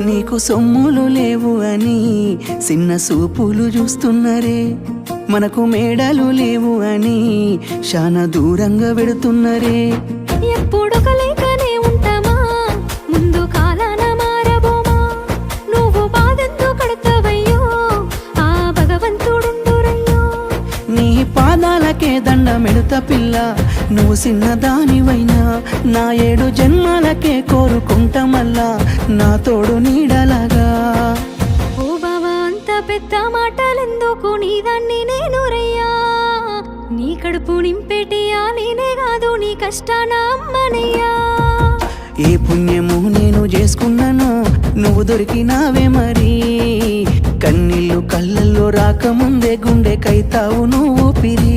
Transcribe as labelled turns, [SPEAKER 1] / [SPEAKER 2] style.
[SPEAKER 1] నీకు సొమ్ములు లేవు అని చిన్న సూపులు చూస్తున్నరే, మనకు మేడలు లేవు అని శానా దూరంగా వెడుతున్నరే.
[SPEAKER 2] ఎప్పుడు కలేకనే ఉంటామా, ముందు కాలాన మారబోమా. నువ్వు బాధంతో కడతావయ్యో, ఆ భగవంతుడుండురయ్యో.
[SPEAKER 1] నీ పాదాలకే దండమెడుత పిల్ల, నువ్వు చిన్నదానివైనా నా 7 జన్మాలకే కోరుకుంటా మల్లా నా తోడు నీడలాగా.
[SPEAKER 2] ఓ బావా అంత పెద్ద మాటలెందుకు, నీదాన్ని నేను రయ్యా. నీ కడుపు నింపేటియా నేనే కాదు, నీ కష్టాన అమ్మనయ్యా.
[SPEAKER 1] ఏ పుణ్యము నేను చేసుకున్నాను, నువ్వు దొరికినావే మరి. కన్నీళ్ళు కళ్ళల్లో రాకముందే గుండె కైతావు నువ్వు పిరి.